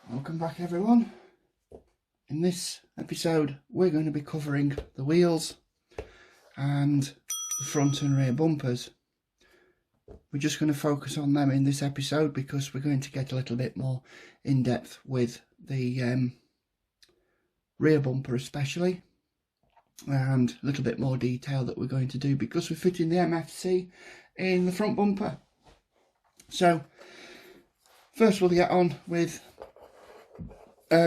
Welcome back everyone. In this episode we're going to be covering the wheels and the front and rear bumpers. We're just going to focus on them in this episode because we're going to get a little bit more in depth with the rear bumper especially, and a little bit more detail that we're going to do because we're fitting the MFC in the front bumper. So first we'll get on with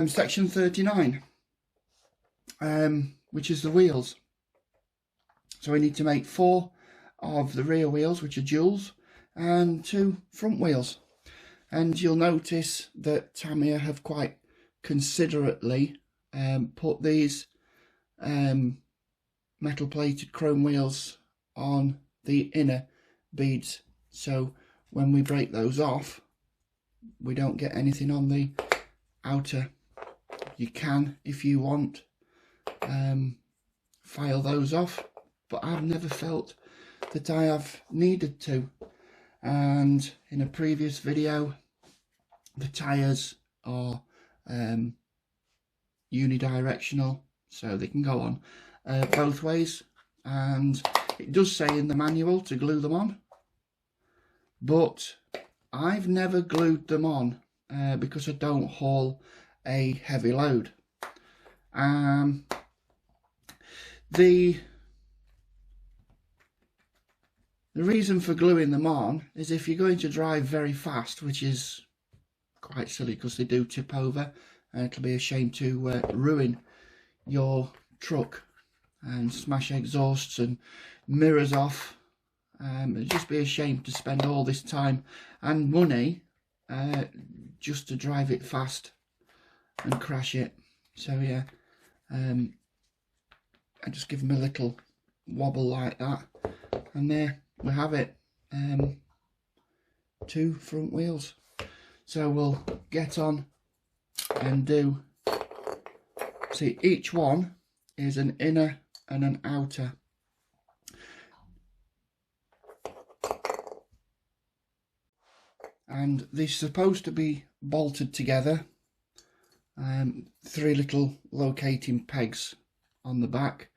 section 39, which is the wheels. So we need to make 4 of the rear wheels, which are duals, and 2 front wheels. And you'll notice that Tamiya have quite considerately put these metal plated chrome wheels on the inner beads, so when we break those off we don't get anything on the outer. You can, if you want, file those off, but I've never felt that I have needed to. And in a previous video, the tyres are unidirectional, so they can go on both ways, and it does say in the manual to glue them on, but I've never glued them on because I don't haul a heavy load. The reason for gluing them on is if you're going to drive very fast, which is quite silly because they do tip over, and it'll be a shame to ruin your truck and smash exhausts and mirrors off. It'd just be a shame to spend all this time and money just to drive it fast and crash it. So yeah, I just give them a little wobble like that, and there we have it, 2 front wheels. So we'll get on and do, see, each one is an inner and an outer. And they're supposed to be bolted together, 3 little locating pegs on the back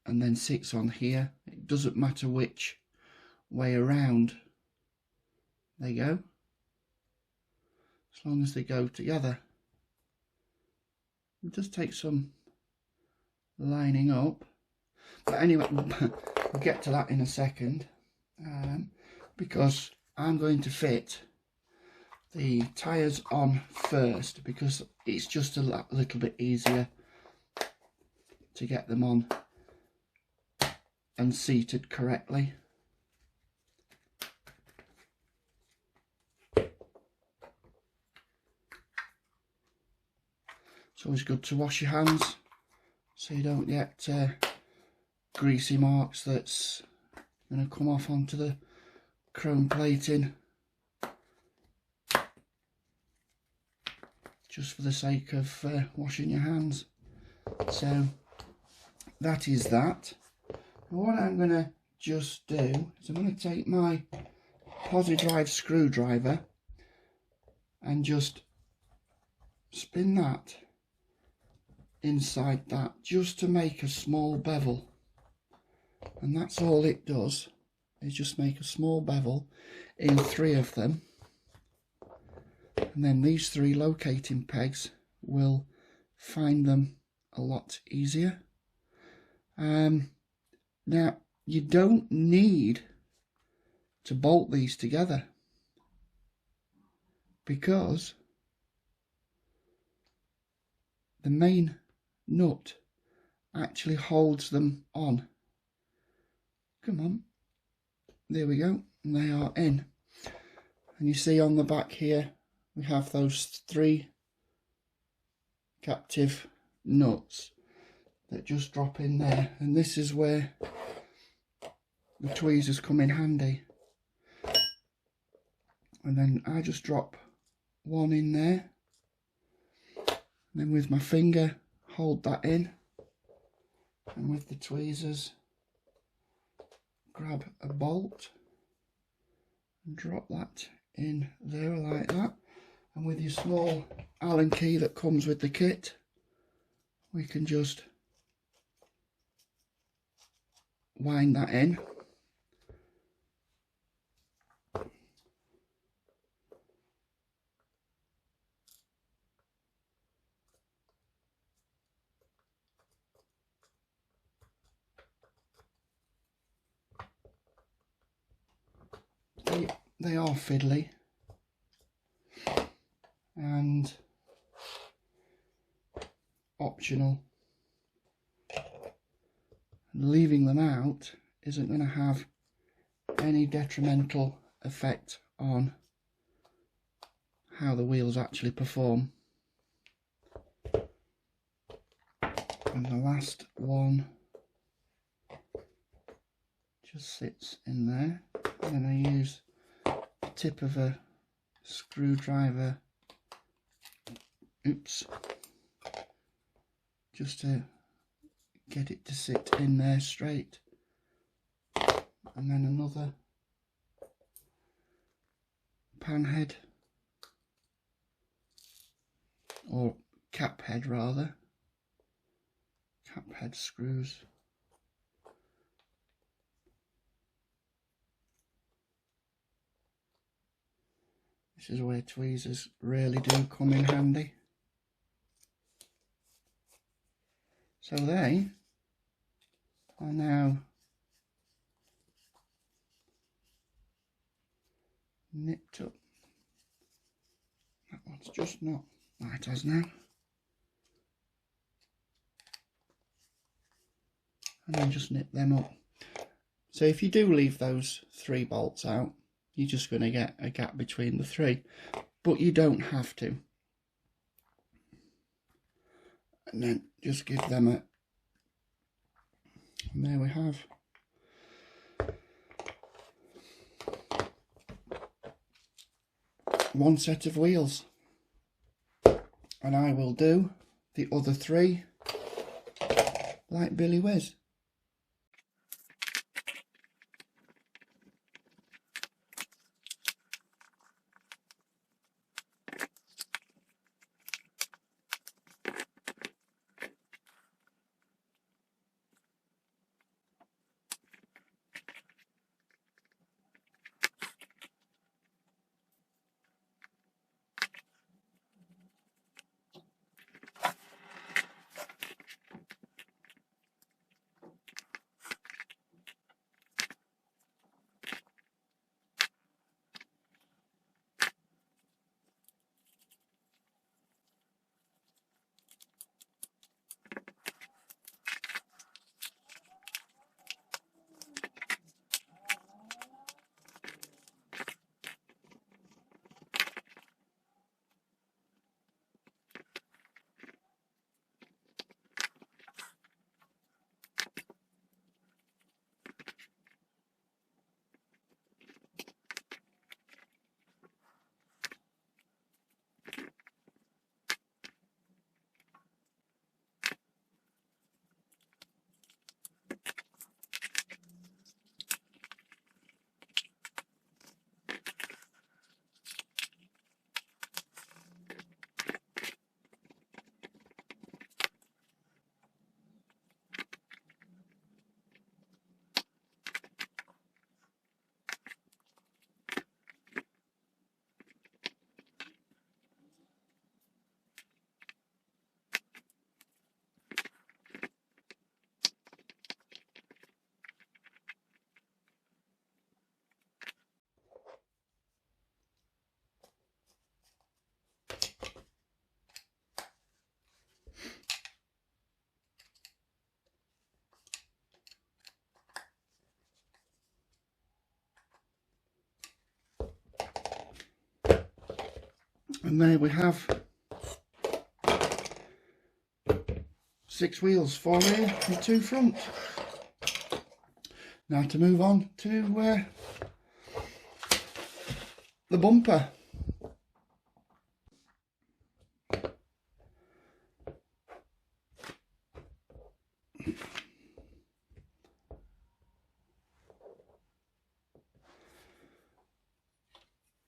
and then 6 on here. It doesn't matter which way around they go, as long as they go together. It does take some lining up, but anyway, we'll get to that in a second, because I'm going to fit the tyres on first, because it's just a little bit easier to get them on and seated correctly. It's always good to wash your hands so you don't get greasy marks that's going to come off onto the chrome plating, just for the sake of washing your hands. So that is that. And what I'm going to just do is I'm going to take my posi-drive screwdriver and just spin that inside that, just to make a small bevel. And that's all it does, is just make a small bevel in 3 of them, and then these 3 locating pegs will find them a lot easier. Now you don't need to bolt these together, because the main nut actually holds them on. Come on, there we go, and they are in. And you see on the back here we have those 3 captive nuts that just drop in there, and this is where the tweezers come in handy. And then I just drop one in there, and then with my finger hold that in, and with the tweezers grab a bolt and drop that in there like that, and with your small Allen key that comes with the kit, we can just wind that in. They are fiddly, and optional. Leaving them out isn't going to have any detrimental effect on how the wheels actually perform. And the last one just sits in there, and then I use the tip of a screwdriver, just to get it to sit in there straight, and then another pan head, or cap head rather, cap head screws. This is where tweezers really do come in handy. So they are now nipped up. That one's just not right as now. And then just nip them up. So if you do leave those 3 bolts out, you're just going to get a gap between the 3, but you don't have to. And then just give them a, and there we have one set of wheels. And I will do the other 3 like Billy Whiz. And there we have 6 wheels, 4 rear and 2 front. Now to move on to the bumper.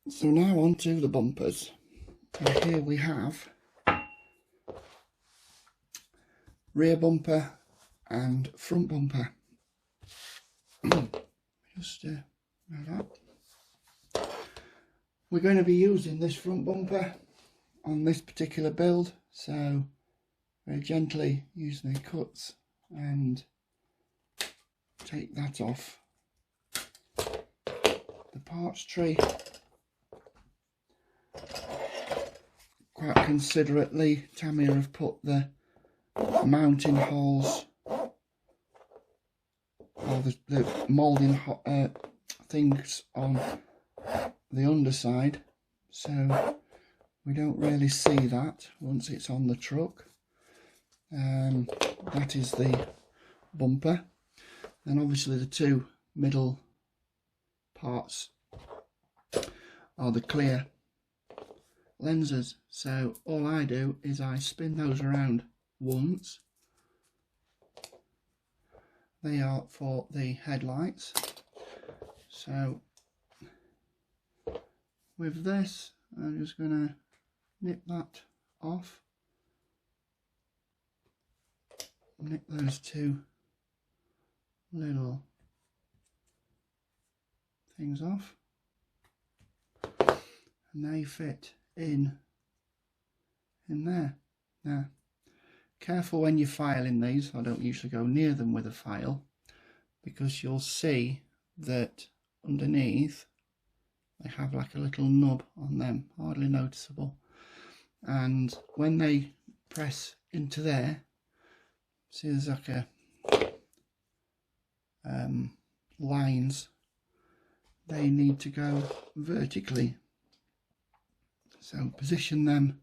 So now on to the bumpers. And here we have rear bumper and front bumper. Just like that. We're going to be using this front bumper on this particular build, so very gently using the cuts and take that off the parts tree. Quite considerately, Tamiya have put the mounting holes or the moulding things on the underside, so we don't really see that once it's on the truck. That is the bumper. And obviously the two middle parts are the clear lenses. So all I do is I spin those around once. They are for the headlights. So with this, I'm just going to nip that off. Nip those two little things off, and they fit in there. Now, careful when you're filing these. I don't usually go near them with a file, because you'll see that underneath they have like a little nub on them, hardly noticeable, and when they press into there, see there's like a lines, they need to go vertically, so position them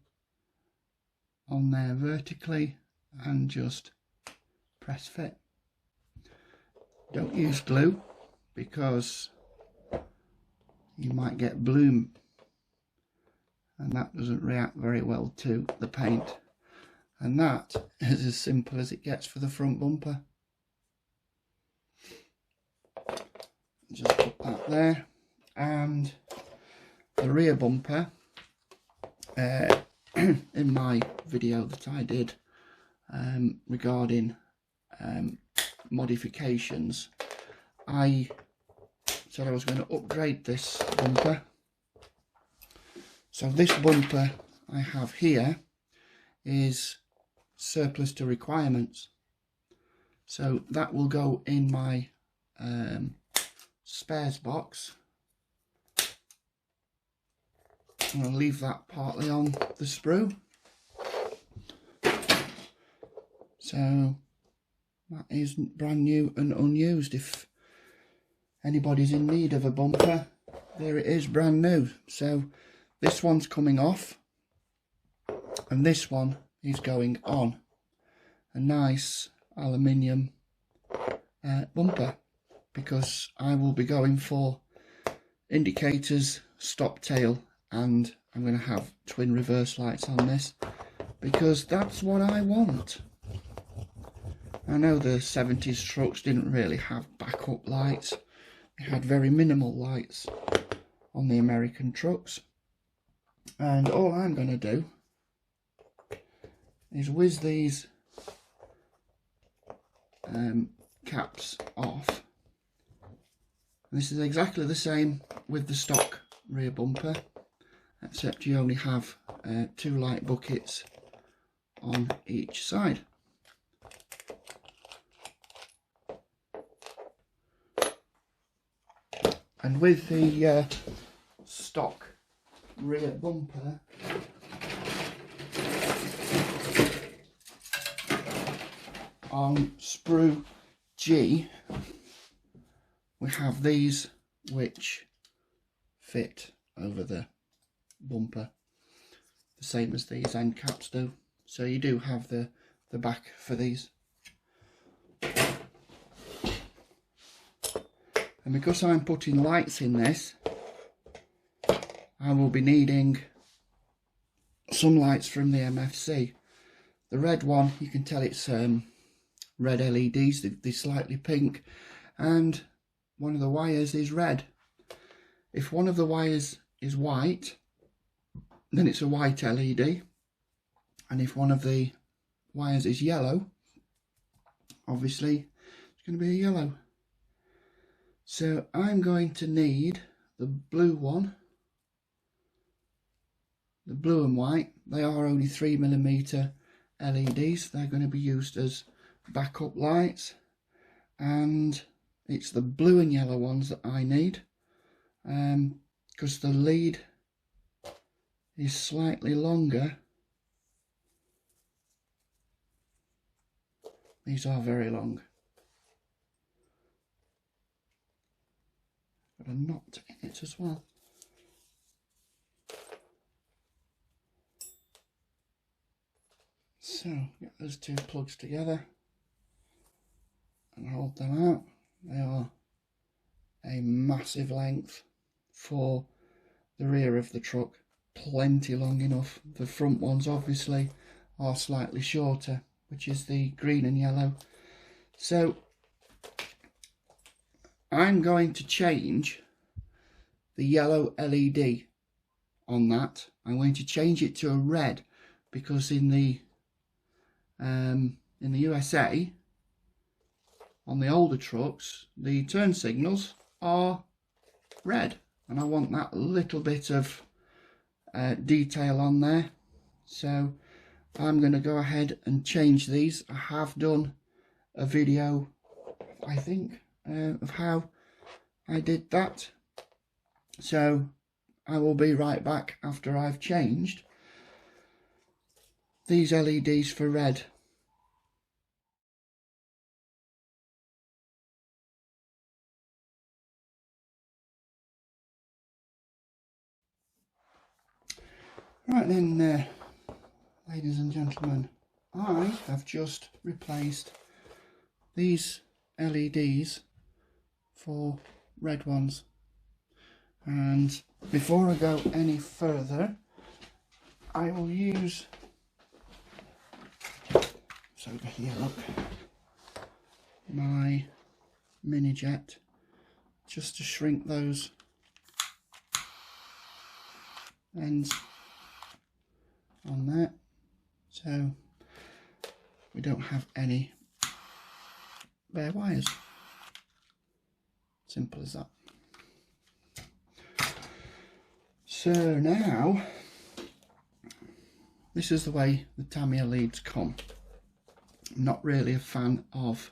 on there vertically and just press fit. Don't use glue because you might get bloom, and that doesn't react very well to the paint. And that is as simple as it gets for the front bumper. Just put that there. And the rear bumper, in my video that I did regarding modifications, I said I was going to upgrade this bumper. So this bumper I have here is surplus to requirements, so that will go in my spares box. I'm going to leave that partly on the sprue, so that is brand new and unused. If anybody's in need of a bumper, there it is, brand new. So this one's coming off and this one is going on. A nice aluminium bumper, because I will be going for indicators, stop tail, and I'm going to have twin reverse lights on this because that's what I want. I know the 70s trucks didn't really have backup lights. They had very minimal lights on the American trucks, and all I'm going to do is whiz these caps off. This is exactly the same with the stock rear bumper, except you only have 2 light buckets on each side. And with the stock rear bumper, on sprue G, we have these which fit over the bumper, the same as these end caps do. So you do have the back for these. And because I'm putting lights in this, I will be needing some lights from the MFC. The red one, you can tell it's red LEDs, they're slightly pink, and one of the wires is red. If one of the wires is white, then it's a white LED, and if one of the wires is yellow, obviously it's going to be a yellow. So I'm going to need the blue one, the blue and white. They are only 3mm LEDs. They're going to be used as backup lights, and it's the blue and yellow ones that I need, because the lead is slightly longer. These are very long. Got a knot in it as well. So get those two plugs together and hold them out. They are a massive length for the rear of the truck, plenty long enough. The front ones obviously are slightly shorter, which is the green and yellow. So I'm going to change the yellow LED on that. I'm going to change it to a red, because in the USA, on the older trucks, the turn signals are red, and I want that little bit of detail on there. So I'm going to go ahead and change these. I have done a video, I think, of how I did that. So I will be right back after I've changed these LEDs for red. Right then, ladies and gentlemen, I have just replaced these LEDs for red ones. And before I go any further, I will use, so over here, look, my mini jet, just to shrink those ends on there, so we don't have any bare wires. Simple as that. So now, this is the way the Tamiya leads come. I'm not really a fan of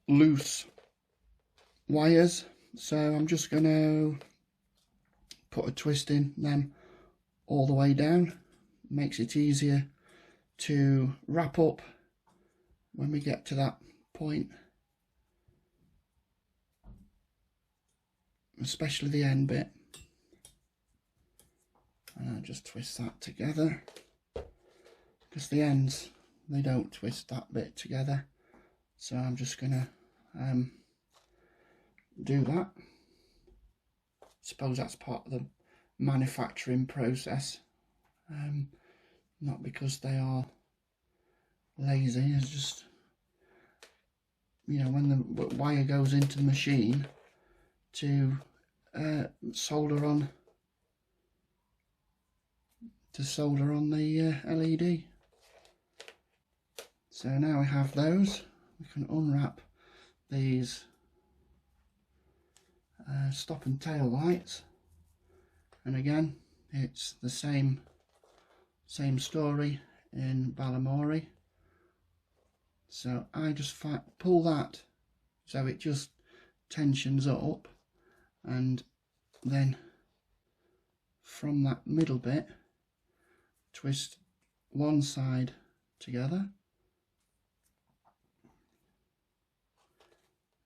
loose wires, so I'm just going to put a twist in them all the way down. Makes it easier to wrap up when we get to that point, especially the end bit. And I'll just twist that together, because the ends, they don't twist that bit together. So I'm just gonna do that. Suppose that's part of the manufacturing process, not because they are lazy. It's just, you know, when the wire goes into the machine to solder on the LED. So now we have those, we can unwrap these stop and tail lights, and again it's the same story in Balamori. So I just pull that so it just tensions up, and then from that middle bit twist one side together.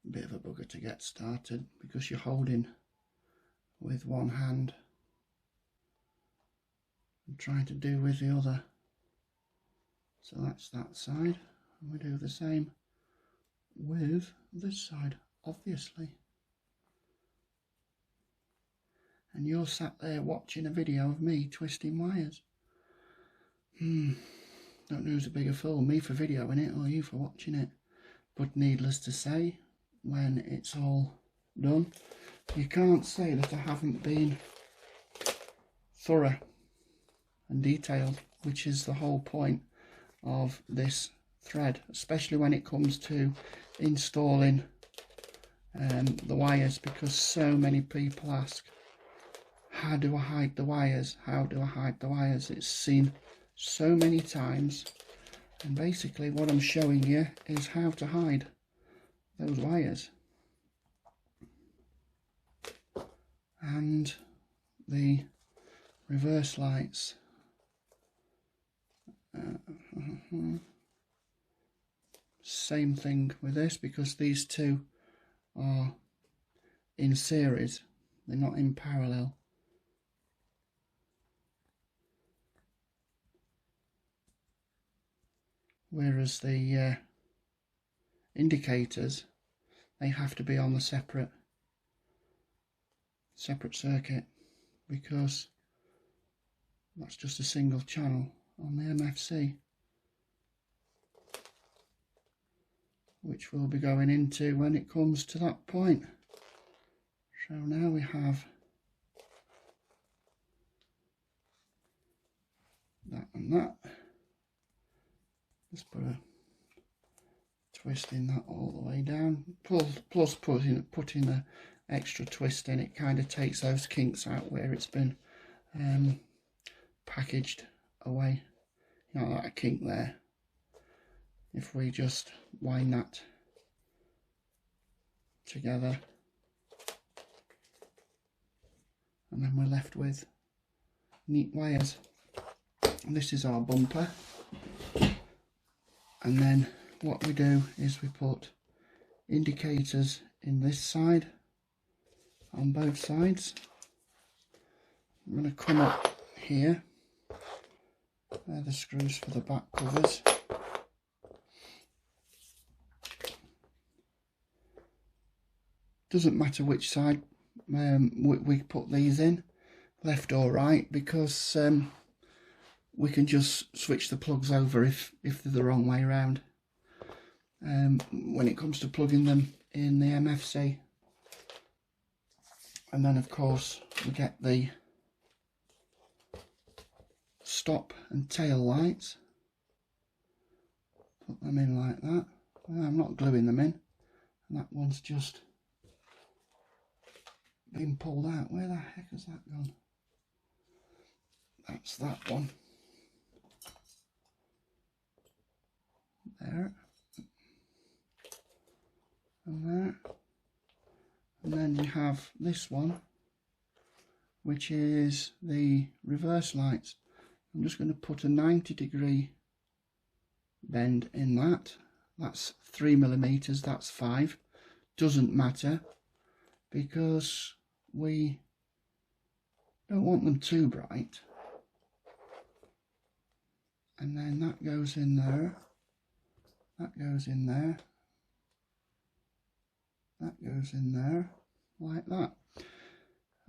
A bit of a bugger to get started because you're holding with one hand and trying to do with the other. So that's that side, and we do the same with this side, obviously. And you're sat there watching a video of me twisting wires. Don't know who's a bigger fool, me for videoing it or you for watching it. But needless to say, when it's all done, you can't say that I haven't been thorough and detailed which is the whole point of this thread, especially when it comes to installing the wires, because so many people ask, how do I hide the wires? How do I hide the wires? It's seen so many times, and basically what I'm showing you is how to hide those wires. And the reverse lights, same thing with this, because these two are in series, they're not in parallel. Whereas the indicators, they have to be on the separate circuit, because that's just a single channel on the MFC, which we'll be going into when it comes to that point. So now we have that and that. Just put a twist in that all the way down, plus putting the extra twist in, it kind of takes those kinks out where it's been packaged away. You know, that kink there, if we just wind that together, and then we're left with neat wires. And this is our bumper, and then what we do is we put indicators in this side, on both sides. I'm going to come up here, they're the screws for the back covers. Doesn't matter which side we put these in, left or right, because we can just switch the plugs over if they're the wrong way around when it comes to plugging them in the MFC. And then of course we get the stop and tail lights, put them in like that. Well, I'm not gluing them in, and that one's just been pulled out. Where the heck has that gone? That's that one. There. And there. And then we have this one, which is the reverse lights. I'm just going to put a 90-degree bend in that. That's 3mm, that's 5. Doesn't matter, because we don't want them too bright. And then that goes in there, that goes in there, that goes in there, like that.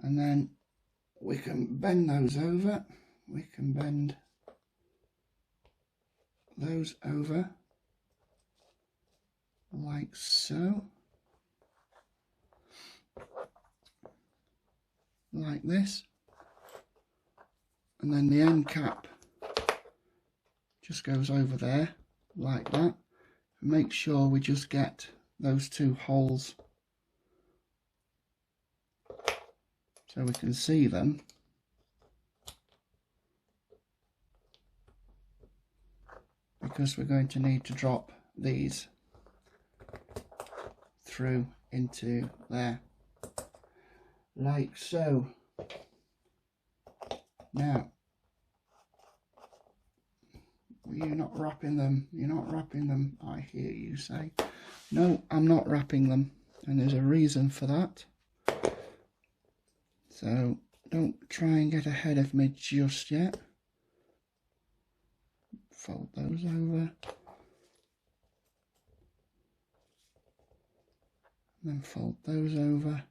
And then we can bend those over, we can bend those over like so, like this, and then the end cap just goes over there like that. Make sure we just get those two holes so we can see them. Because we're going to need to drop these through into there, like so. Now, you're not wrapping them, you're not wrapping them, I hear you say. No, I'm not wrapping them, and there's a reason for that. So don't try and get ahead of me just yet. Fold those over, then fold those over,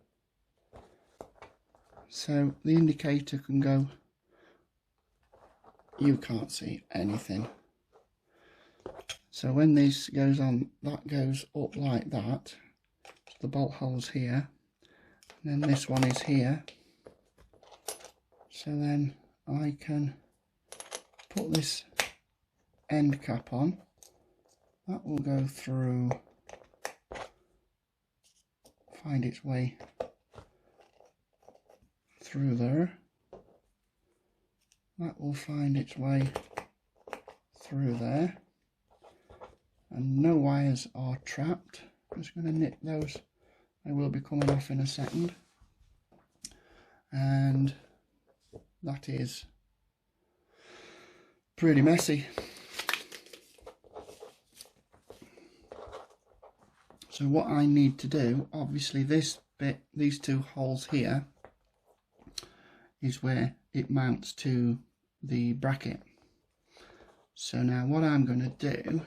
so the indicator can go. You can't see anything, so when this goes on, that goes up like that, the bolt hole's here, and then this one is here, so then I can put this end cap on. That will go through, find its way through there. That will find its way through there. And no wires are trapped. I'm just going to nip those. They will be coming off in a second. And that is pretty messy. So what I need to do, obviously this bit, these two holes here, is where it mounts to the bracket. So now what I'm going to do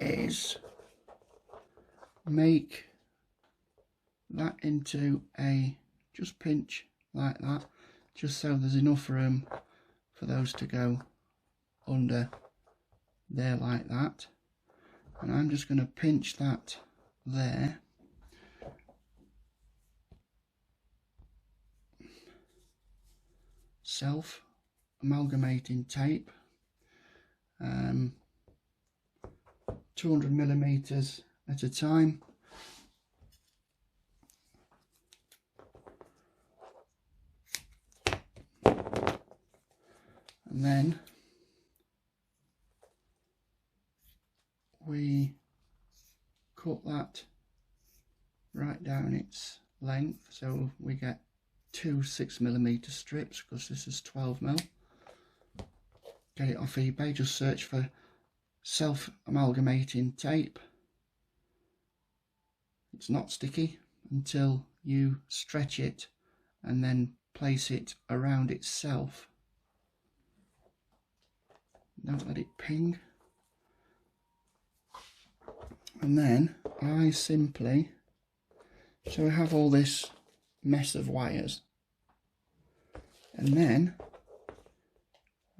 is make that into a, just pinch like that, just so there's enough room for those to go under there like that. And I'm just going to pinch that there. Self amalgamating tape, 200 millimeters at a time. And then we cut that right down its length, so we get two 6mm strips, because this is 12mm. Get it off eBay, just search for self-amalgamating tape. It's not sticky until you stretch it and then place it around itself. Don't let it ping. And then I simply, so I have all this mess of wires, and then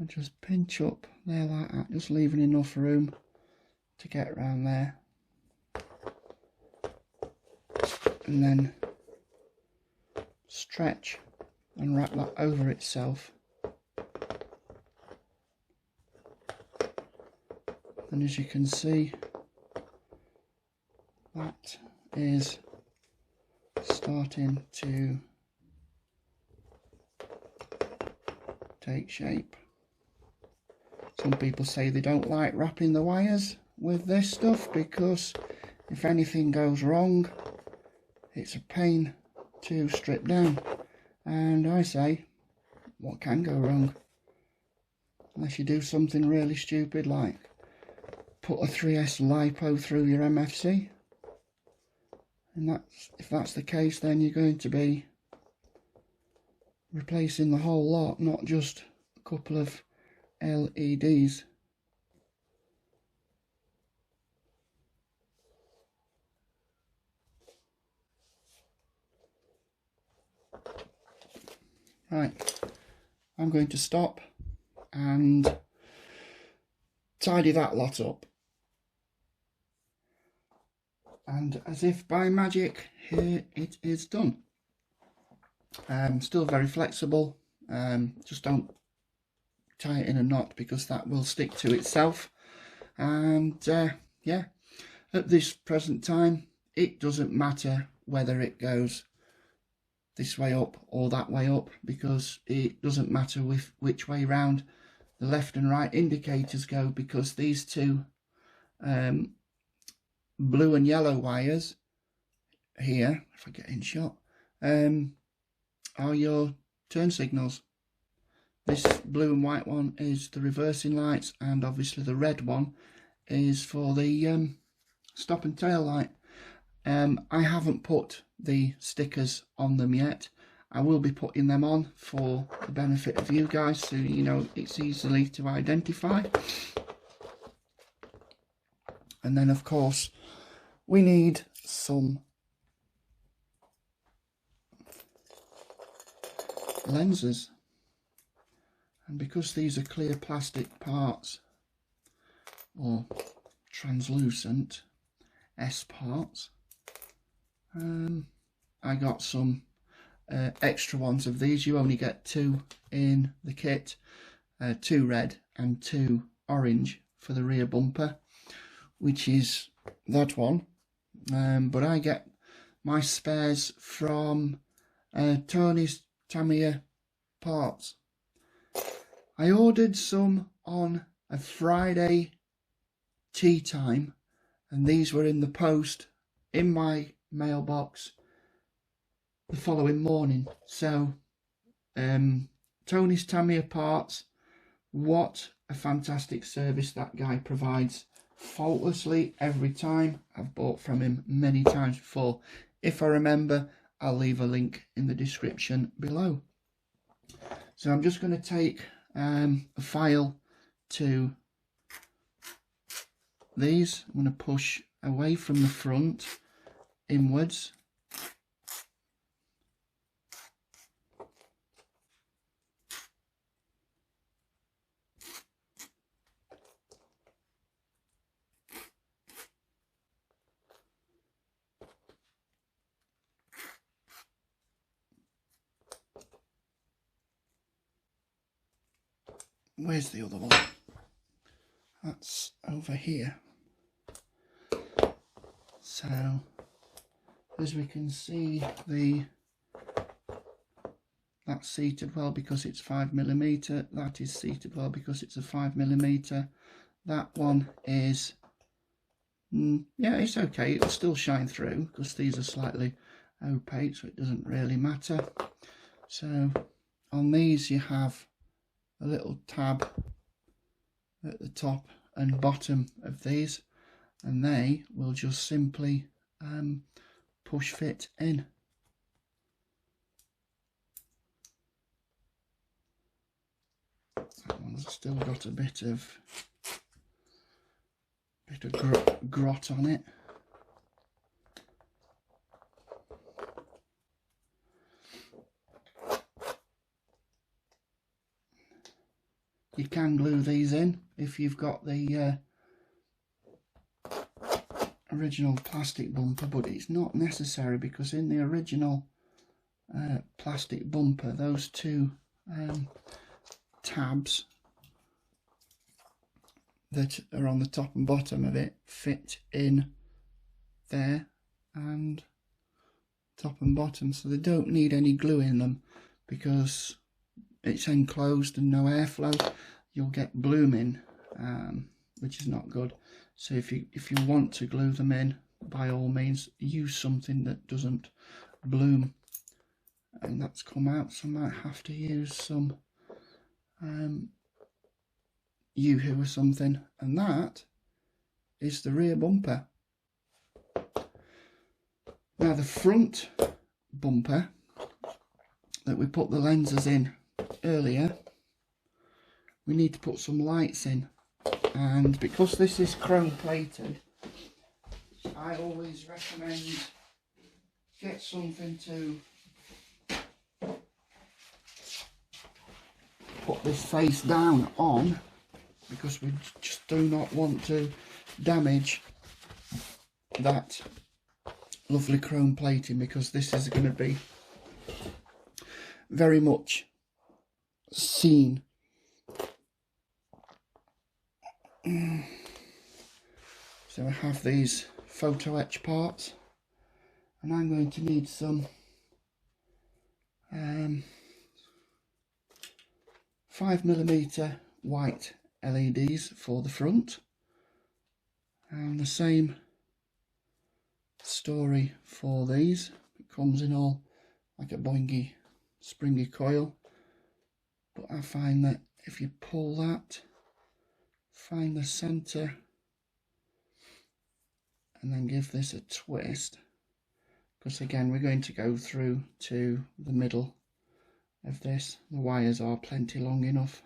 I just pinch up there like that, just leaving enough room to get around there, and then stretch and wrap that over itself. And as you can see, that is starting to take shape. Some people say they don't like wrapping the wires with this stuff because if anything goes wrong, it's a pain to strip down. And I say, what can go wrong? Unless you do something really stupid like put a 3S lipo through your MFC. And if that's the case, then you're going to be replacing the whole lot, not just a couple of LEDs. Right, I'm going to stop and tidy that lot up. And as if by magic, here it is done. Still very flexible, just don't tie it in a knot because that will stick to itself. And yeah, at this present time it doesn't matter whether it goes this way up or that way up, because it doesn't matter with which way round the left and right indicators go, because these two blue and yellow wires here, if I get in shot, are your turn signals. This blue and white one is the reversing lights, and obviously the red one is for the stop and tail light. I haven't put the stickers on them yet. I will be putting them on for the benefit of you guys, so you know it's easily to identify. And then of course we need some lenses, and because these are clear plastic parts or translucent S parts, I got some extra ones of these. You only get 2 in the kit, 2 red and 2 orange for the rear bumper, which is that one. But I get my spares from Tony's Tamiya parts. I ordered some on a Friday tea time, and these were in the post in my mailbox the following morning. So Tony's Tamiya parts, what a fantastic service that guy provides, faultlessly every time. I've bought from him many times before. If I remember, I'll leave a link in the description below. So I'm just going to take a file to these. I'm going to push away from the front inwards. Where's the other one? That's over here. So, as we can see, that's seated well because it's 5mm. That is seated well because it's a 5mm. That one is, yeah, it's okay. It'll still shine through because these are slightly opaque, so it doesn't really matter. So, on these you have a little tab at the top and bottom of these, and they will just simply push fit in. That one's still got a bit of grot on it. You can glue these in if you've got the original plastic bumper, but it's not necessary because in the original plastic bumper, those 2 tabs that are on the top and bottom of it fit in there and top and bottom, so they don't need any glue in them because it's enclosed and no airflow. You'll get blooming, which is not good. So if you want to glue them in, by all means use something that doesn't bloom. And that's come out, so I might have to use some Yoo-hoo or something. And that is the rear bumper. Now the front bumper that we put the lenses in earlier, we need to put some lights in, and because this is chrome plated, I always recommend get something to put this face down on, because we just do not want to damage that lovely chrome plating, because this is going to be very much seen. So I have these photo etch parts, and I'm going to need some 5mm white LEDs for the front, and the same story for these. It comes in all like a boingy springy coil, but I find that if you pull that, find the center and then give this a twist, because again we're going to go through to the middle of this. The wires are plenty long enough.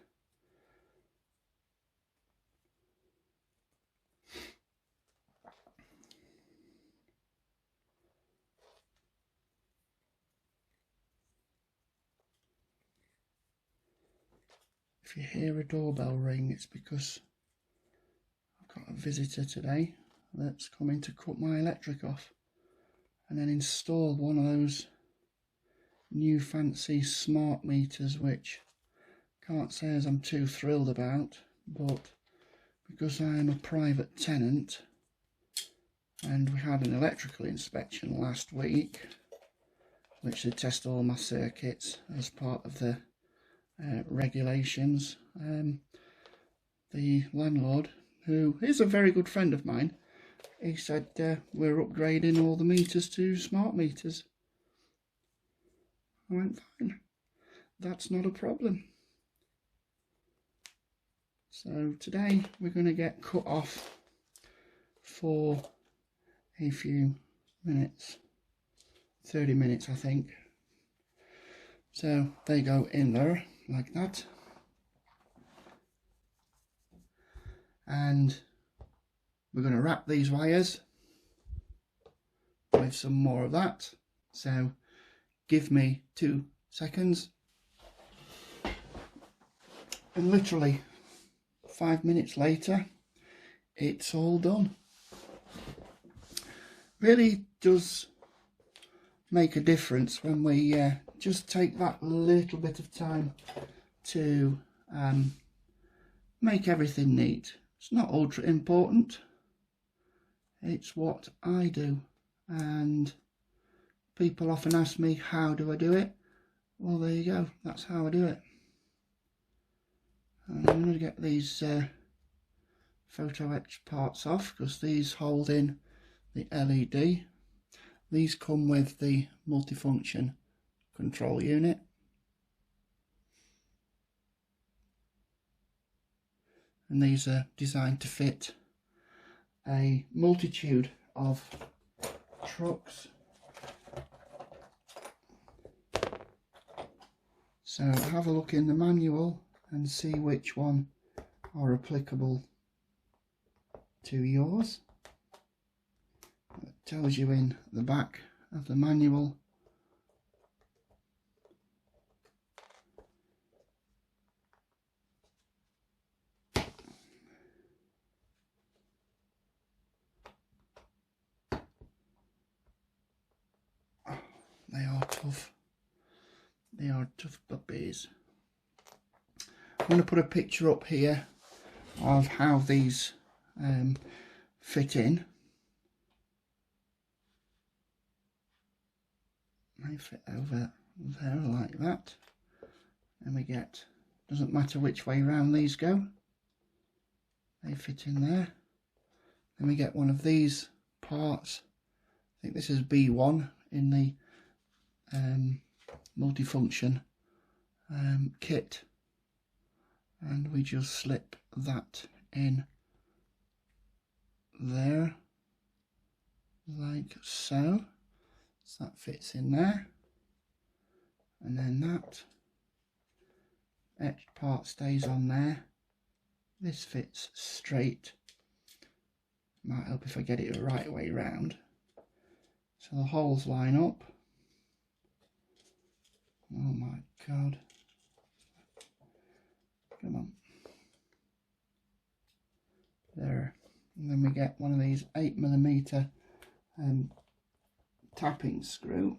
If you hear a doorbell ring, it's because I've got a visitor today that's coming to cut my electric off and then install one of those new fancy smart meters, which can't say as I'm too thrilled about, but because I'm a private tenant and we had an electrical inspection last week, which they test all my circuits as part of the regulations, the landlord, who is a very good friend of mine, he said we're upgrading all the meters to smart meters. I went, fine, that's not a problem. So today we're going to get cut off for a few minutes, 30 minutes I think. So they go in there like that, and we're going to wrap these wires with some more of that. So give me 2 seconds, and literally 5 minutes later it's all done. Really does make a difference when we just take that little bit of time to make everything neat. It's not ultra important, it's what I do, and people often ask me, how do I do it? Well, there you go, that's how I do it. And I'm going to get these photo etch parts off, because these hold in the LED. These come with the multifunction control unit. And these are designed to fit a multitude of trucks. So have a look in the manual and see which one are applicable to yours. It tells you in the back of the manual they are tough. They are tough puppies. I'm going to put a picture up here of how these fit in. They fit over there like that. And we get, doesn't matter which way round these go, they fit in there. Then we get one of these parts. I think this is B1 in the multifunction kit, and we just slip that in there like so. So that fits in there, and then that etched part stays on there. This fits straight. Might help if I get it the right way round. So the holes line up. Oh my god. Come on. There. And then we get one of these 8mm tapping screw.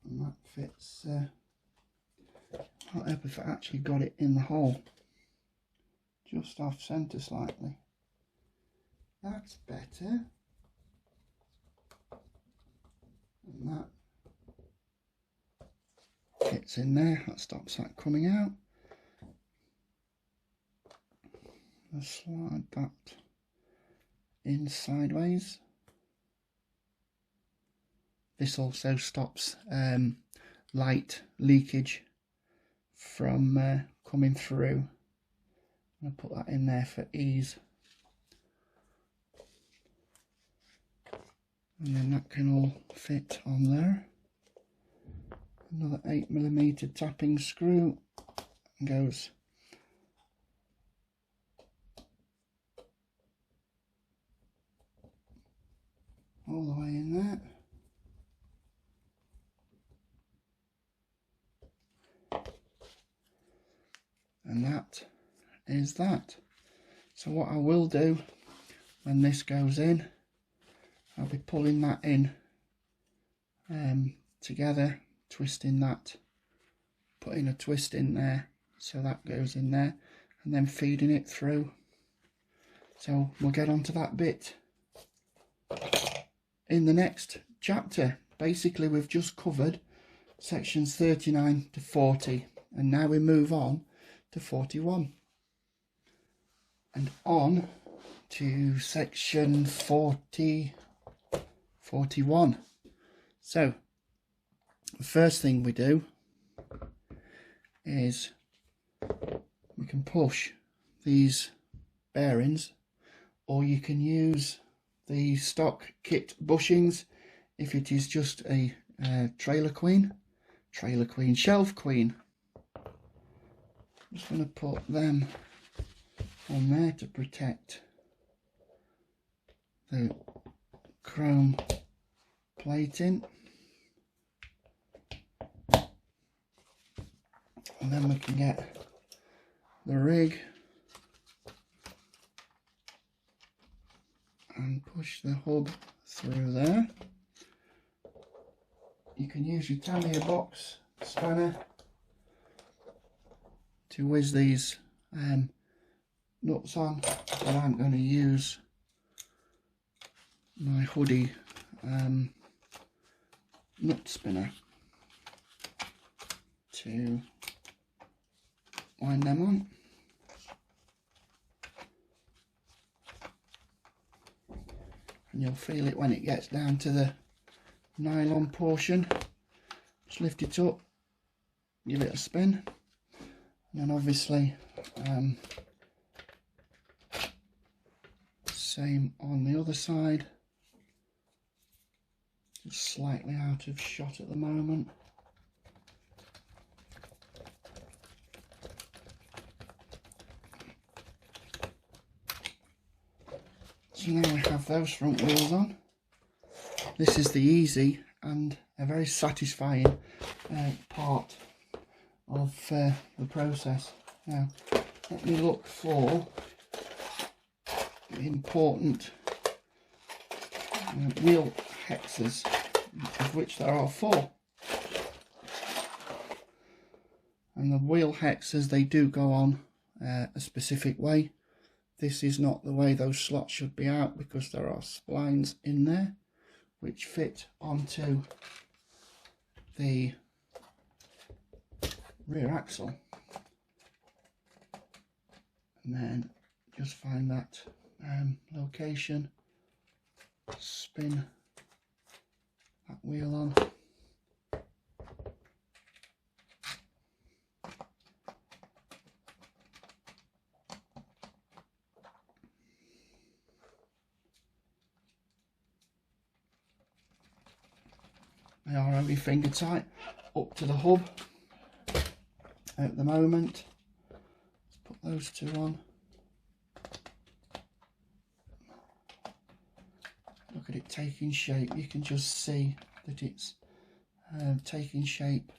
And that fits, I'll help if I actually got it in the hole. Just off centre slightly. That's better. And that fits in there. That stops that coming out. I'll slide that in sideways. This also stops light leakage from coming through. I'll put that in there for ease. And then that can all fit on there. Another 8mm tapping screw goes all the way in there. And that is that. So what I will do when this goes in, I'll be pulling that in together, twisting that, putting a twist in there so that goes in there, and then feeding it through. So we'll get onto that bit in the next chapter. Basically we've just covered sections 39 to 40, and now we move on to 41 and on to section 41. So the first thing we do is we can push these bearings, or you can use the stock kit bushings if it is just a trailer queen, shelf queen. I'm just going to put them on there to protect the chrome plating, and then we can get the rig and push the hub through there. You can use your Tamiya box spanner to whiz these nuts on, but I'm going to use my hoodie nut spinner to wind them on. And you'll feel it when it gets down to the nylon portion. Just lift it up, give it a spin, and then obviously same on the other side. Just slightly out of shot at the moment. So now we have those front wheels on. This is the easy and a very satisfying part of the process. Now let me look for the important wheel hexes, of which there are 4. And the wheel hexes, they do go on a specific way. This is not the way those slots should be out, because there are splines in there which fit onto the rear axle. And then just find that location, spin that wheel on. They are only finger tight up to the hub at the moment. Let's put those 2 on. Look at it taking shape. You can just see that it's taking shape.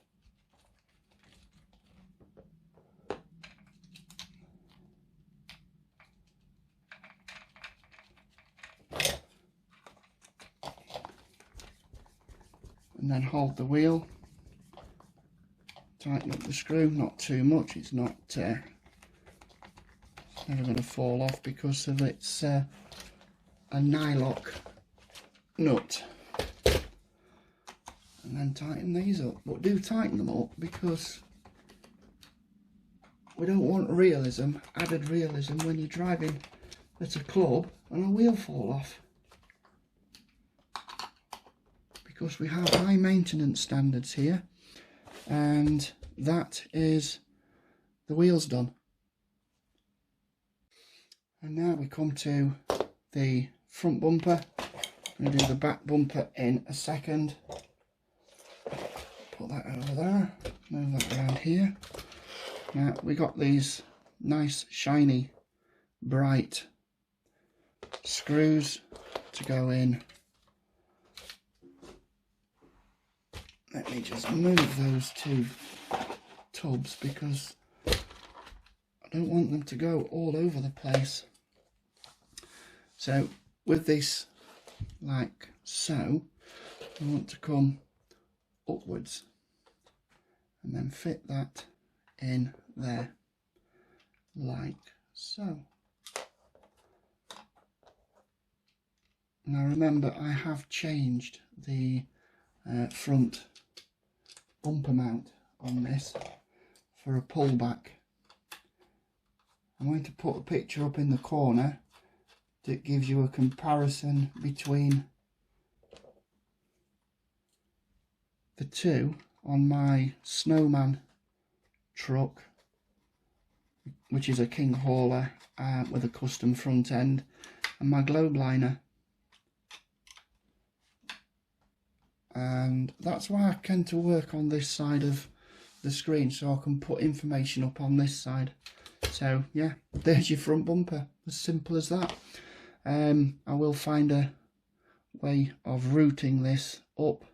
And then hold the wheel, tighten up the screw, not too much, it's not never going to fall off because of its a nylock nut. And then tighten these up, but do tighten them up because we don't want realism, added realism, when you're driving at a club and a wheel fall off. Because we have high maintenance standards here, and that is the wheels done. And now we come to the front bumper. I'm going to do the back bumper in a second. Put that over there, move that around here. Now we got these nice shiny bright screws to go in. Let me just move those 2 tubs because I don't want them to go all over the place. So with this, like so, I want to come upwards and then fit that in there, like so. Now remember, I have changed the front bumper mount on this for a pullback. I'm going to put a picture up in the corner that gives you a comparison between the two on my Snowman truck, which is a king hauler with a custom front end, and my globe liner. And that's why I tend to work on this side of the screen, so I can put information up on this side. So yeah, there's your front bumper, as simple as that. I will find a way of routing this up,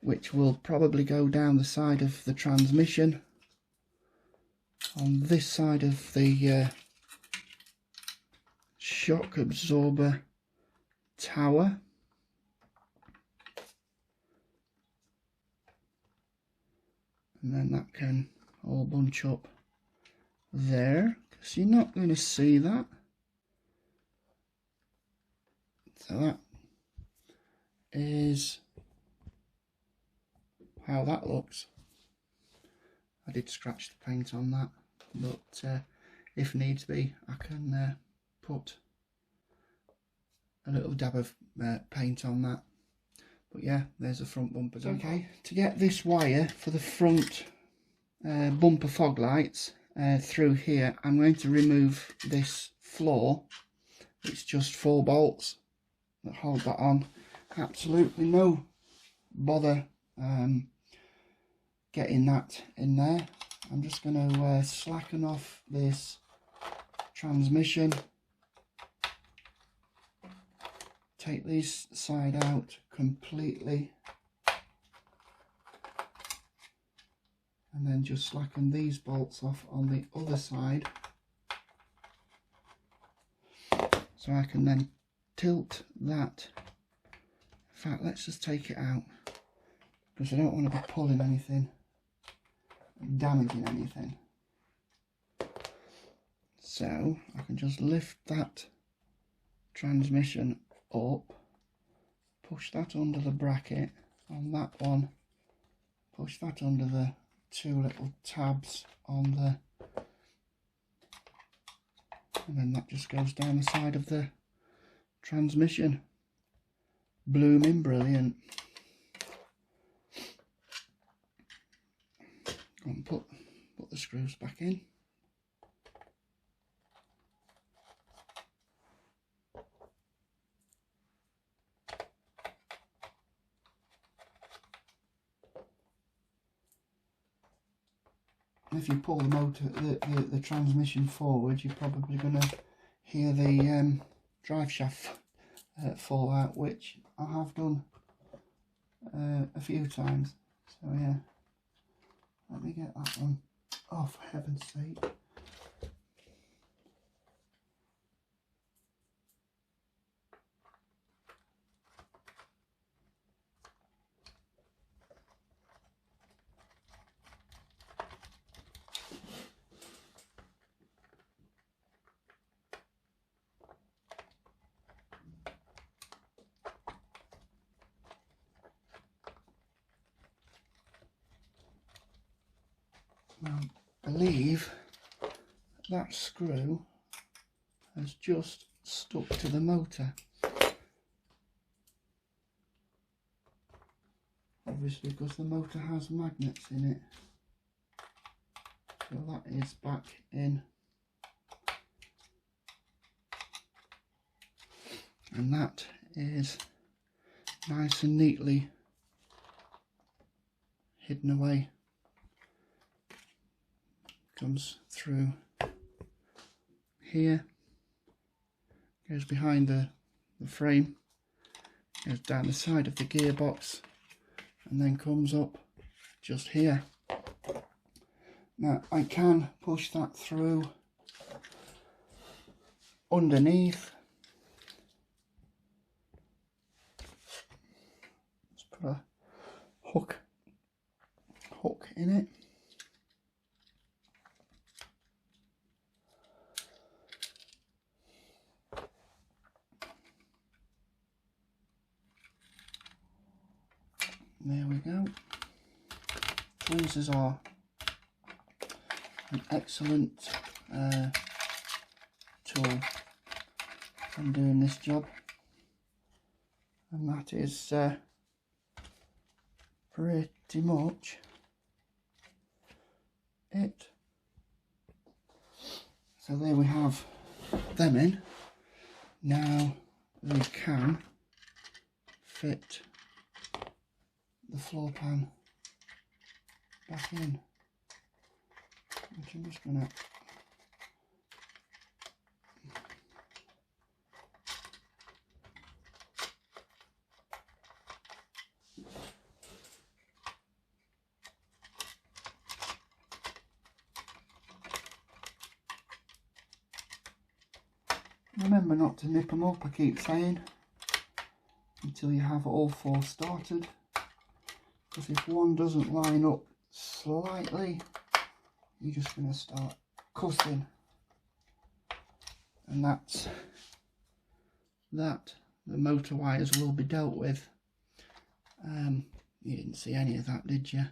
which will probably go down the side of the transmission on this side of the shock absorber tower. And then that can all bunch up there, because you're not going to see that. So that is how that looks. I did scratch the paint on that, but if needs be, I can put a little dab of paint on that. But yeah, there's the front bumpers. Okay, to get this wire for the front bumper fog lights through here, I'm going to remove this floor. It's just 4 bolts that hold that on. Absolutely no bother getting that in there. I'm just going to slacken off this transmission, take this side out completely, and then just slacken these bolts off on the other side, so I can then tilt that. In fact, let's just take it out, because I don't want to be pulling anything, damaging anything. So I can just lift that transmission up, push that under the bracket on that one, push that under the 2 little tabs on the, and then that just goes down the side of the transmission. Blooming brilliant. Go and put the screws back in. If you pull the motor, the transmission forward, you're probably going to hear the drive shaft fall out, which I have done a few times. So yeah, let me get that one. Oh, for heaven's sake. Now, I believe that screw has just stuck to the motor. Obviously, because the motor has magnets in it. So that is back in. And that is nice and neatly hidden away. Comes through here, goes behind the frame, goes down the side of the gearbox, and then comes up just here. Now I can push that through underneath. Let's put a hook in it. There we go. Tweezers are an excellent tool when doing this job, and that is pretty much it. So there we have them in. Now we can fit the floor pan back in, which I'm just going to remember not to nip them up, I keep saying, until you have all four started, because if one doesn't line up slightly, you're just going to start cussing, and that's that. The motor wires will be dealt with. You didn't see any of that, did you?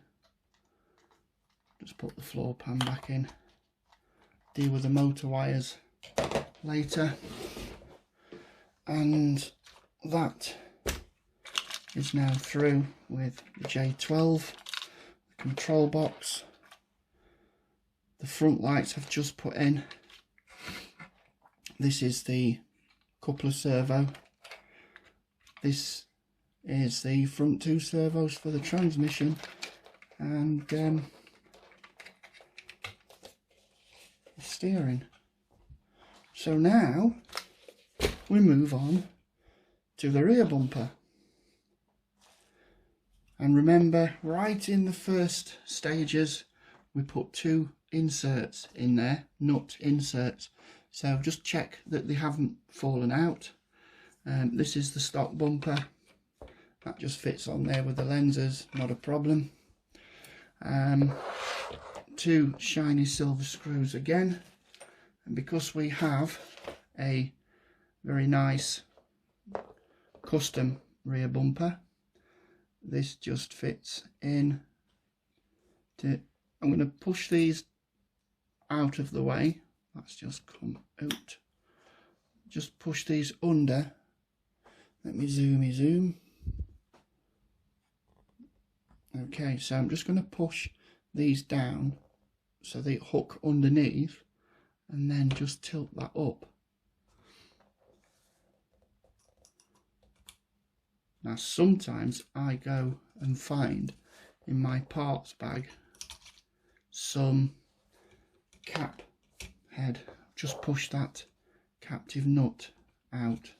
Just put the floor pan back in, deal with the motor wires later, and that is now through with the J12, the control box. The front lights I've just put in. This is the coupler servo. This is the front two servos for the transmission, and the steering. So now we move on to the rear bumper. And remember, right in the first stages, we put two inserts in there, nut inserts. So just check that they haven't fallen out. This is the stock bumper. That just fits on there with the lenses, not a problem. Two shiny silver screws again. And because we have a very nice custom rear bumper, this just fits in. I'm going to push these out of the way. That's just come out. Just push these under. Let me zoom. Okay, so I'm just going to push these down so they hook underneath, and then just tilt that up. Now sometimes I go and find in my parts bag some cap head. Just push that captive nut out.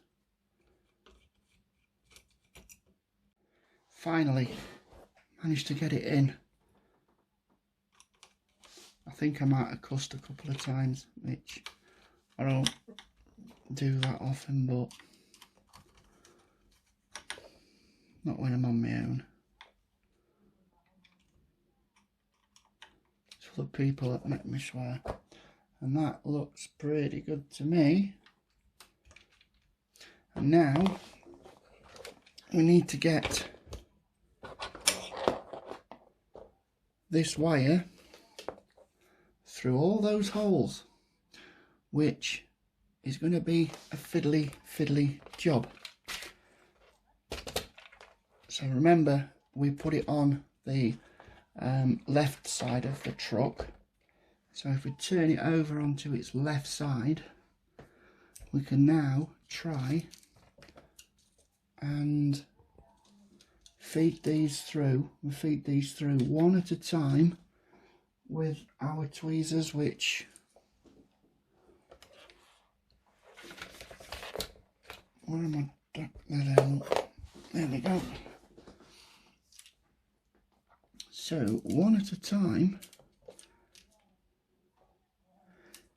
Finally managed to get it in. I think I might have cussed a couple of times, which I don't do that often, but not when I'm on my own. It's other people that make me swear. And that looks pretty good to me. And now we need to get this wire through all those holes, which is going to be a fiddly job. So remember, we put it on the left side of the truck. So if we turn it over onto its left side, we can now try and feed these through. We feed these through one at a time with our tweezers, which where am I? There we go. So one at a time,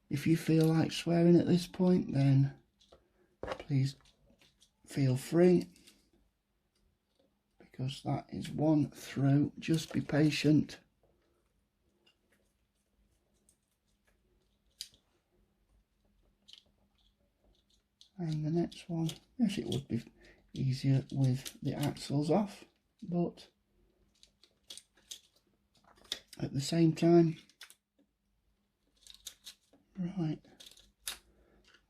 If you feel like swearing at this point, then please feel free, because that is one through. Just be patient. And the next one, yes, it would be easier with the axles off, but at the same time, right,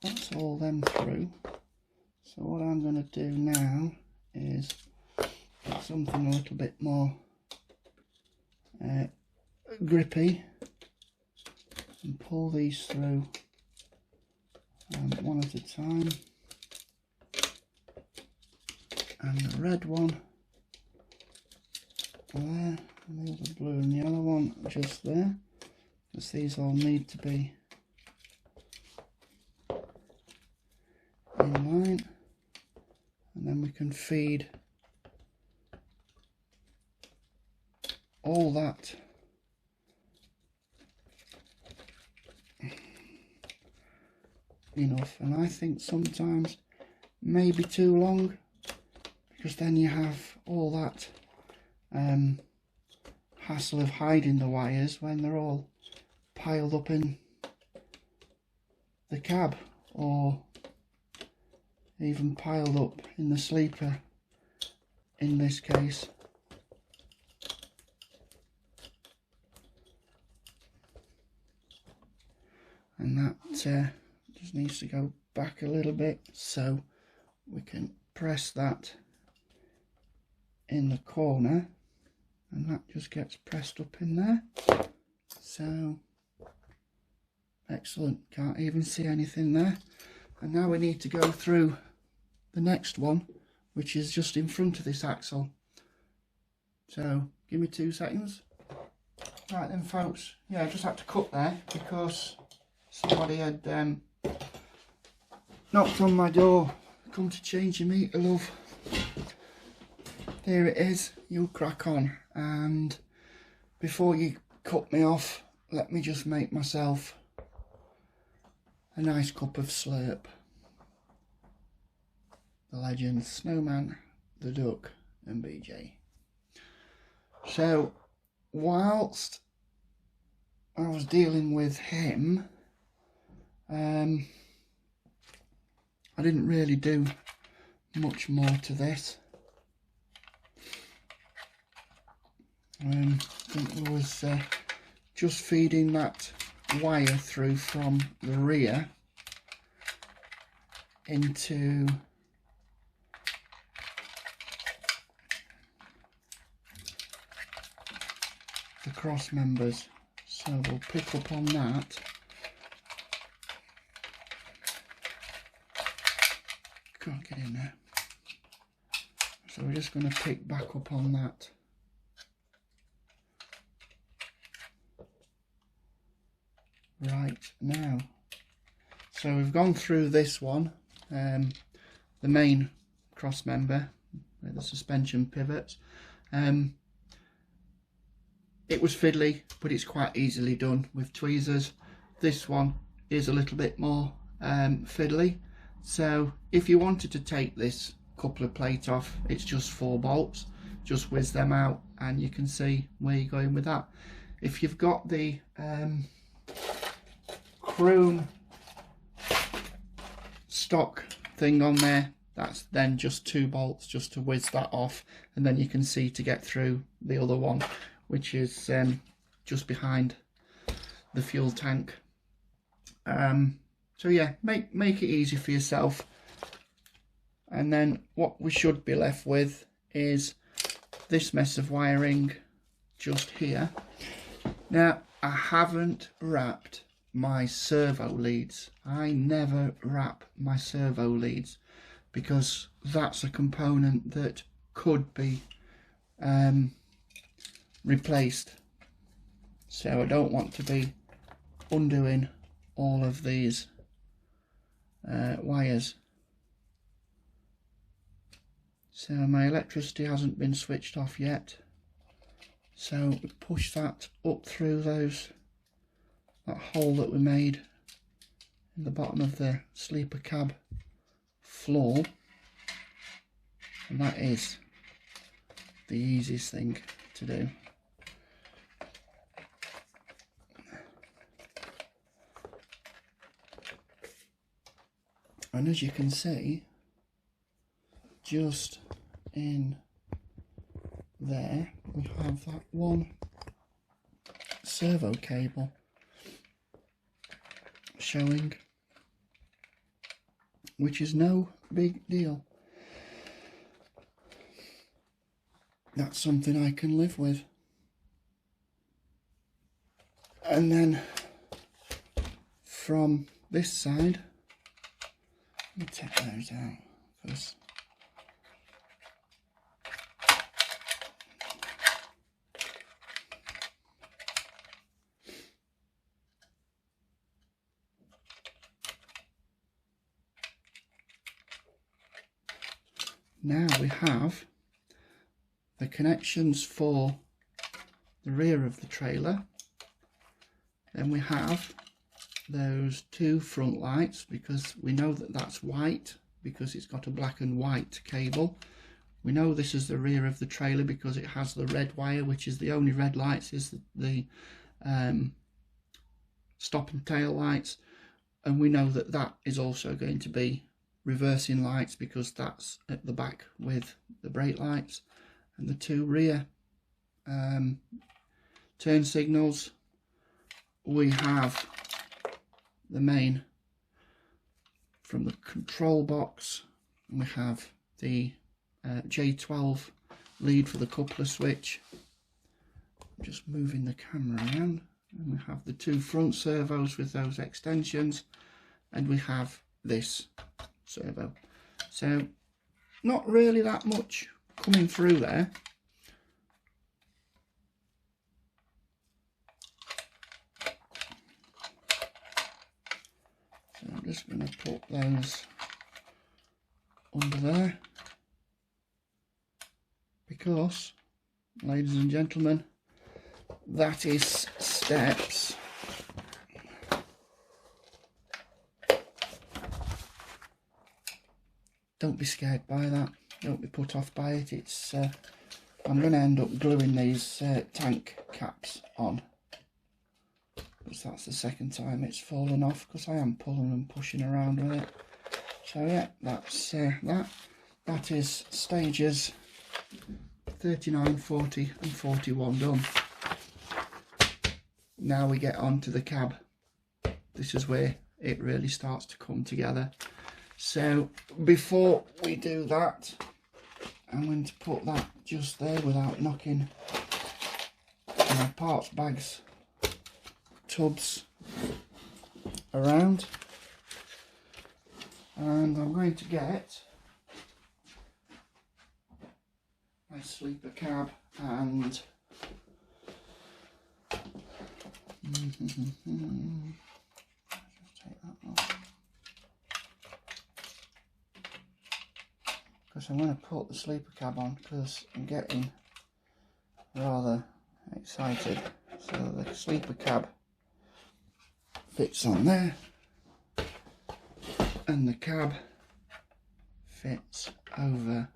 that's all them through. So what I'm going to do now is get something a little bit more grippy and pull these through one at a time. And the red one there, and the other blue and yellow one just there, because these all need to be in line, and then we can feed all that enough. And I think sometimes maybe too long, because then you have all that hassle of hiding the wires when they're all piled up in the cab, or even piled up in the sleeper in this case. And that just needs to go back a little bit, so we can press that in the corner, and that just gets pressed up in there. So excellent, can't even see anything there. And now we need to go through the next one, which is just in front of this axle. So give me 2 seconds. Right then folks, yeah, I just had to cut there because somebody had knocked on my door, come to change your meter, love. Here it is, you crack on. And before you cut me off, let me just make myself a nice cup of slurp. The legends Snowman, the Duck and BJ. So whilst I was dealing with him, I didn't really do much more to this. I think there was just feeding that wire through from the rear into the cross members. So we'll pick up on that. Can't get in there. So we're just going to pick back up on that. Right now, so we've gone through this one, the main cross member with the suspension pivots. It was fiddly, but it's quite easily done with tweezers. This one is a little bit more fiddly, so if you wanted to take this coupler plate off, it's just 4 bolts. Just whiz them out and you can see where you're going with that. If you've got the chrome stock thing on there, that's then just 2 bolts just to whiz that off, and then you can see to get through the other one, which is just behind the fuel tank. So yeah, make it easy for yourself. And then what we should be left with is this mess of wiring just here. Now I haven't wrapped my servo leads. I never wrap my servo leads because that's a component that could be replaced, so I don't want to be undoing all of these wires. So my electricity hasn't been switched off yet, so we push that up through that hole that we made in the bottom of the sleeper cab floor, and that is the easiest thing to do. And as you can see, just in there we have that one servo cable showing, which is no big deal. That's something I can live with. And then from this side, let me take those out because now we have the connections for the rear of the trailer. Then we have those two front lights, because we know that that's white because it's got a black and white cable. We know this is the rear of the trailer because it has the red wire, which is the only red lights, is the stop and tail lights. And we know that that is also going to be reversing lights because that's at the back with the brake lights. And the two rear turn signals, we have the main from the control box, and we have the J12 lead for the coupler switch. I'm just moving the camera around, and we have the two front servos with those extensions, and we have this servo. So not really that much coming through there. So I'm just going to put those under there because, ladies and gentlemen, that is steps. Don't be scared by that. Don't be put off by it. It's I'm going to end up gluing these tank caps on, because that's the second time it's fallen off, because I am pulling and pushing around with it. So yeah, that's that is stages 39, 40 and 41 done. Now we get on to the cab. This is where it really starts to come together. So before we do that, I'm going to put that just there without knocking my parts bags tubs around, and I'm going to get my sleeper cab and just take that off, because I'm going to put the sleeper cab on because I'm getting rather excited. So the sleeper cab fits on there, and the cab fits over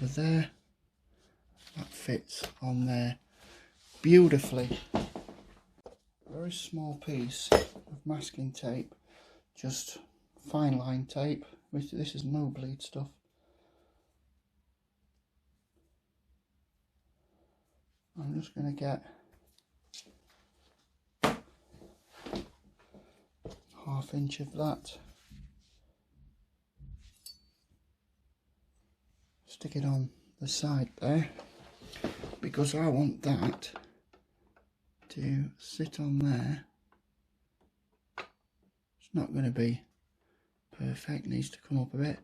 there. That fits on there beautifully. A very small piece of masking tape, just fine line tape. This is no bleed stuff. I'm just going to get ½ inch of that, stick it on the side there, because I want that to sit on there. It's not going to be perfect, needs to come up a bit.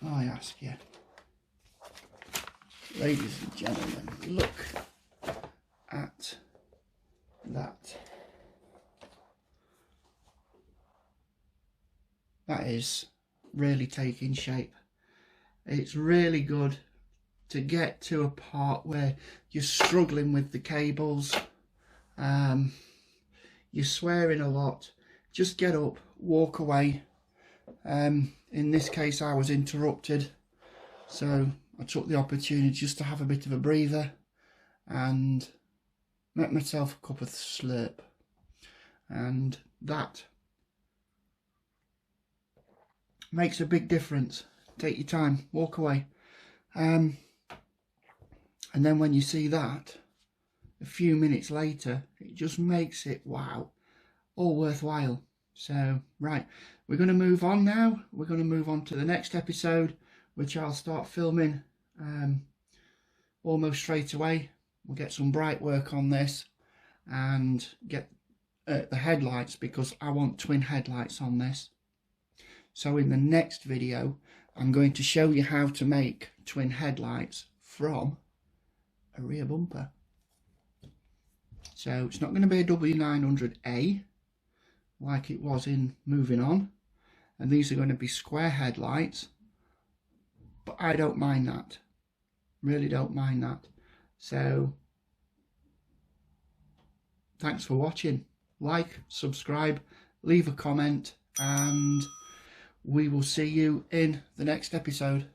I ask you, ladies and gentlemen, look at that. That is really taking shape. It's really good to get to a part where you're struggling with the cables, you're swearing a lot. Just get up, walk away. In this case I was interrupted, so I took the opportunity just to have a bit of a breather and make myself a cup of slurp, and that makes a big difference. Take your time, walk away, and then when you see that a few minutes later, it just makes it, wow, all worthwhile. So right, we're going to move on now. We're going to move on to the next episode, which I'll start filming almost straight away. We'll get some bright work on this and get the headlights, because I want twin headlights on this. So in the next video I'm going to show you how to make twin headlights from a rear bumper. So it's not going to be a W900A like it was in Moving On, and these are going to be square headlights, but I don't mind that, really don't mind that. So thanks for watching. Like, subscribe, leave a comment, and we will see you in the next episode.